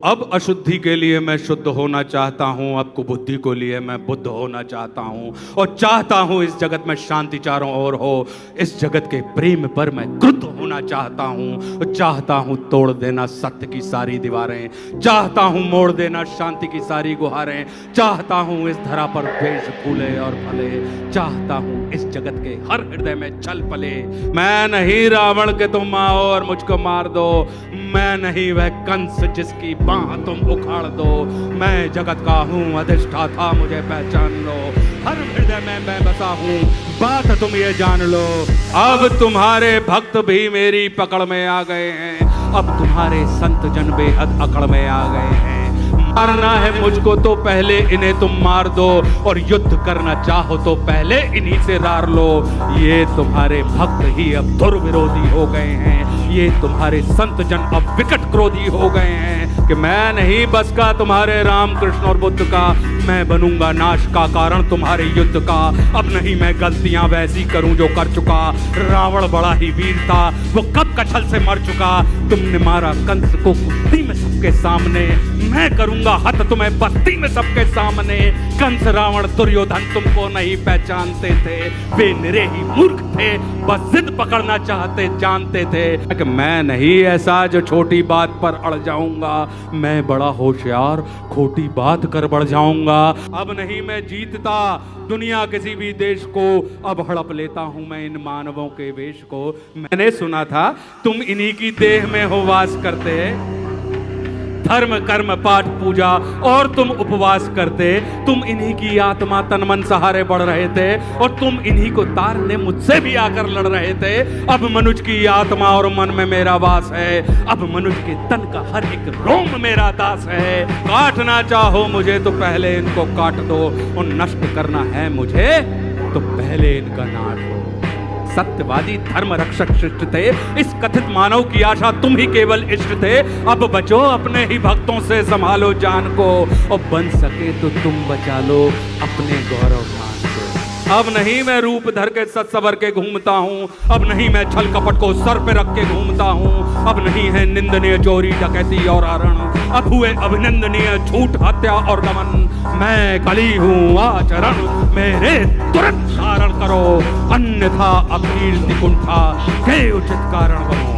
अब अशुद्धि के लिए मैं शुद्ध होना चाहता हूँ, अब कुबुद्धि को लिए मैं बुद्ध होना चाहता हूँ, और चाहता हूँ इस जगत में शांति चारों ओर हो। इस जगत के प्रेम पर मैं क्रुद्ध होना चाहता हूँ, चाहता हूँ तोड़ देना सत्य की सारी दीवारें, चाहता हूँ मोड़ देना शांति की सारी गुहारें, चाहता हूँ इस धरा पर द्वेष फूले और फले, चाहता हूँ इस जगत के हर हृदय में छल पले। मैं नहीं रावण के तुम आओ और मुझको मार दो, मैं नहीं वह कंस जिसकी बाह तुम उखाड़ दो, मैं जगत का हूँ अधिष्ठाता मुझे पहचान लो, हर हृदय में मैं बसा हूँ बात तुम ये जान लो। अब तुम्हारे भक्त भी मेरी पकड़ में आ गए हैं, अब तुम्हारे संत जन बेहद अकड़ में आ गए हैं। मारना है मुझको तो पहले इन्हें तुम मार दो, और युद्ध करना चाहो तो पहले इन्हीं से रार लो। ये तुम्हारे भक्त ही अब दुर्विरोधी हो गए हैं, ये तुम्हारे संत जन अब विकट क्रोधी हो गए हैं, कि मैं नहीं बस का तुम्हारे राम कृष्ण और बुद्ध का, मैं बनूंगा नाश का कारण तुम्हारे युद्ध का। अब नहीं मैं गलतियां वैसी करूं जो कर चुका, रावण बड़ा ही वीर था वो कब कछल से मर चुका। तुमने मारा कंस को कुश्ती में सबके सामने, मैं करूंगा हत तुम्हें बस्ती में सबके सामने। कंस रावण दुर्योधन तुमको नहीं पहचानते थे, वे निरे ही मूर्ख थे, बस जिद पकड़ना चाहते जानते थे कि मैं नहीं ऐसा जो छोटी बात पर अड़ जाऊंगा, मैं बड़ा होशियार खोटी बात कर बढ़ जाऊंगा। अब नहीं मैं जीतता दुनिया किसी भी देश को, अब हड़प लेता हूं मैं इन मानवों के वेश को। मैंने सुना था तुम इन्हीं की देह में हो वास करते, धर्म कर्म पाठ पूजा और तुम उपवास करते, तुम इन्हीं की आत्मा तन मन सहारे बढ़ रहे थे, और तुम इन्हीं को तारने मुझसे भी आकर लड़ रहे थे। अब मनुष्य की आत्मा और मन में मेरा वास है, अब मनुष्य के तन का हर एक रोम मेरा दास है। काटना चाहो मुझे तो पहले इनको काट दो, और नष्ट करना है मुझे तो पहले इनका नाश हो। सत्यवादी धर्म रक्षक शिष्ट थे, इस कथित मानव की आशा तुम ही केवल इष्ट थे। अब बचो अपने ही भक्तों से संभालो जान को, और बन सके तो तुम बचा लो अपने गौरव मान को। अब नहीं मैं रूप धर के सच सवर के घूमता हूँ, अब नहीं मैं छल कपट को सर पे रख के घूमता हूँ, अब नहीं है निंदनीय चोरी डकैती और हरण, अब हुए अभिनंदनीय झूठ हत्या और दमन। मैं कली हूँ आचरण मेरे तुरंत धारण करो, अन्यथा अकीर्ति कुंठा के उचित कारण बनो।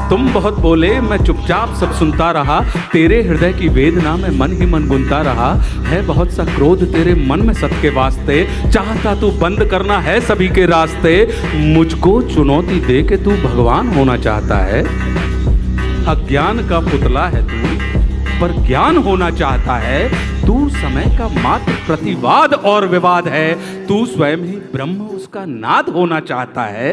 तुम बहुत बोले मैं चुपचाप सब सुनता रहा, तेरे हृदय की वेदना में मन ही मन गुनता रहा। है बहुत सा क्रोध तेरे मन में सत्य के वास्ते, चाहता तू बंद करना है सभी के रास्ते। मुझको चुनौती दे के तू भगवान होना चाहता है, अज्ञान का पुतला है तू पर ज्ञान होना चाहता है। तू समय का मात्र प्रतिवाद और विवाद है, तू स्वयं ही ब्रह्म उसका नाद होना चाहता है।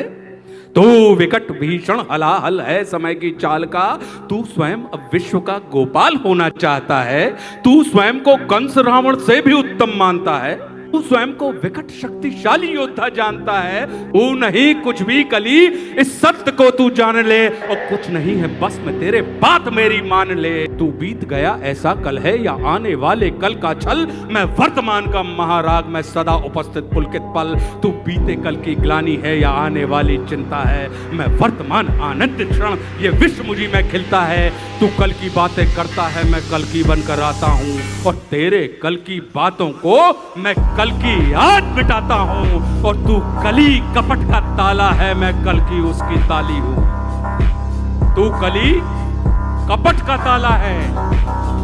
तू विकट भीषण हलाहल है समय की चाल का, तू स्वयं अब विश्व का गोपाल होना चाहता है। तू स्वयं को कंस रावण से भी उत्तम मानता है, तू स्वयं को विकट शक्तिशाली योद्धा जानता है। तू नहीं कुछ भी कली इस सत्य को तू जान ले, और कुछ नहीं है बस में तेरे बात मेरी मान ले। तू बीत गया ऐसा कल है या आने वाले कल का छल, मैं वर्तमान का महाराग मैं सदा उपस्थित पुलकित पल। तू बीते कल की ग्लानी है या आने वाली चिंता है, मैं वर्तमान आनंदित क्षण ये विश्व मुझी में खिलता है। तू कल की बातें करता है मैं कल की बनकर आता हूँ, और तेरे कल की बातों को मैं कल की याद मिटाता हूँ। और तू कली कपट का ताला है मैं कल की उसकी ताली हूँ। तू कली कपट का ताला है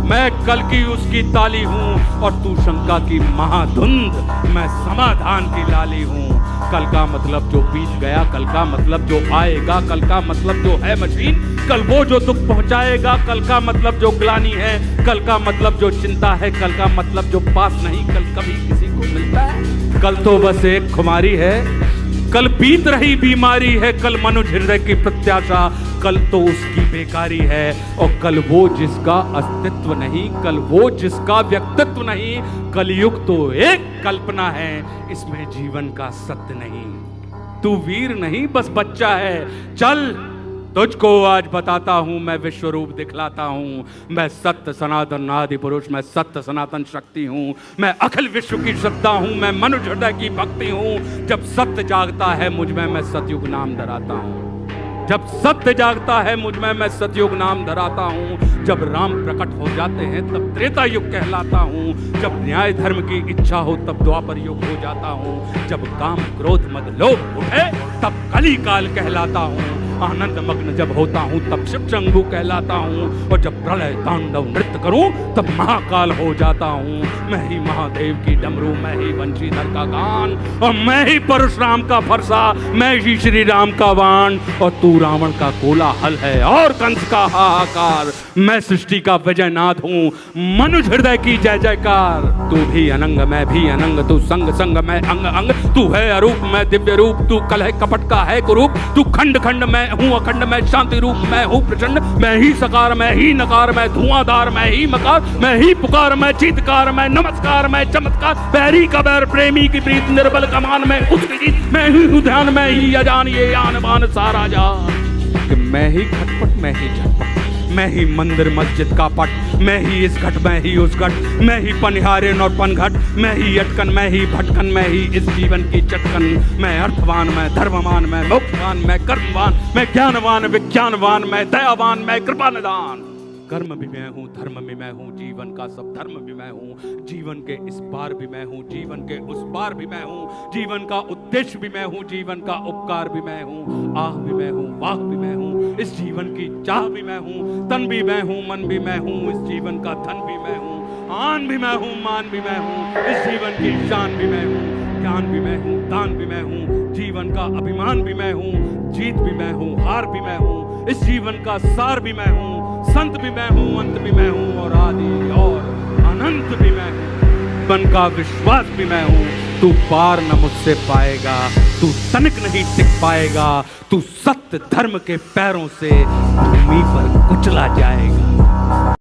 मैं कल की उसकी ताली हूँ, और तू शंका की महाधुंध मैं समाधान की लाली हूँ। कल का मतलब जो बीत गया, कल का मतलब जो आएगा, कल का मतलब जो है मशीन, कल वो जो दुख पहुंचाएगा, कल का मतलब जो ग्लानी है, कल का मतलब जो चिंता है, कल का मतलब जो पास नहीं कल कभी किसी को मिलता है। कल तो बस एक खुमारी है, कल बीत रही बीमारी है, कल मनुष्य हृदय की प्रत्याशा, कल तो उसकी बेकारी है। और कल वो जिसका अस्तित्व नहीं, कल वो जिसका व्यक्तित्व नहीं, कलयुग तो एक कल्पना है, इसमें जीवन का सत्य नहीं। तू वीर नहीं बस बच्चा है, चल तुझको आज बताता हूं मैं विश्व रूप दिखलाता हूं। मैं सत्य सनातन आदि पुरुष, मैं सत्य सनातन शक्ति हूं, मैं अखिल विश्व की श्रद्धा हूं, मैं मनुष्य हृदय की भक्ति हूं। जब सत्य जागता है मुझ में मैं सतयुग नाम धराता हूं, जब सत्य जागता है मुझ में मैं सतयुग नाम धराता हूं। जब राम प्रकट हो जाते हैं तब त्रेता युग कहलाता हूँ। जब न्याय धर्म की इच्छा हो तब द्वापर युग हो जाता हूँ। जब काम क्रोध मद लोभ उठे तब कली काल कहलाता हूँ। आनंद मग्न जब होता हूँ तब शिव शंभु कहलाता हूँ। और जब प्रलय तांडव नृत्य करूँ तब महाकाल हो जाता हूँ। मैं ही महादेव की डमरू, मैं ही वंशीधर का गान, और मैं ही परशुराम का फरसा, मैं ही श्री राम का वाण। और तू रावण का कोलाहल है और कंस का हाहाकार। मैं सृष्टि का विजयनाथ हूँ, मनुष्य हृदय की जय जयकार। तू भी अनंग मैं भी अनंग, तू संग संग मैं अंग अंग। तू है अरूप मैं दिव्य रूप, तू कलह कपट का है कुरूप। तू खंड खंड मैं हूँ अखंड, मैं शांति रूप मैं हूँ प्रचंड। मैं ही सकार मैं ही नकार, मैं धुआंधार मैं ही मकार। मैं ही पुकार मैं चीतकार, मैं नमस्कार मैं चमत्कार। बैरी का बैर प्रेमी की प्रीत, निर्बल कमान मैं उसकी जीत। मैं ही हूँ ध्यान मैं ही अजान, ये आन बान सारा जान। कि मैं ही खटपट मैं ही झटपट, मैं ही मंदिर मस्जिद का पट। मैं ही इस घट मैं ही उस घट, मैं ही पनिहारिन और पनघट। मैं ही अटकन मैं ही भटकन, मैं ही इस जीवन की चटकन। मैं अर्थवान मैं धर्मवान, मैं मोक्षवान मैं कर्मवान। मैं ज्ञानवान विज्ञानवान, मैं दयावान मैं कृपा निदान। कर्म भी मैं हूँ, धर्म भी मैं हूँ, जीवन का सब धर्म भी मैं हूँ। जीवन के इस पार भी मैं हूँ, जीवन के उस पार भी मैं हूँ। जीवन का उद्देश्य भी मैं हूँ, जीवन का उपकार भी मैं हूँ। आह भी मैं हूँ, वाह भी मैं हूँ, इस जीवन की चाह भी मैं हूँ। तन भी मैं हूँ, मन भी मैं हूँ, इस जीवन का धन भी मैं हूँ। आन भी मैं हूँ, मान भी मैं हूँ, इस जीवन की शान भी मैं हूँ। ज्ञान भी मैं हूँ, दान भी मैं हूँ, जीवन का अभिमान भी मैं हूँ। जीत भी मैं हूँ, हार भी मैं हूँ, इस जीवन का सार भी मैं हूँ। संत भी मैं हूँ, अंत भी मैं हूँ, और आदि और अनंत भी मैं हूँ। जीवन का विश्वास भी मैं हूँ। तू पार न मुझसे पाएगा, तू तनिक नहीं टिक पाएगा। तू सत्य धर्म के पैरों से भूमि पर कुचला जाएगा।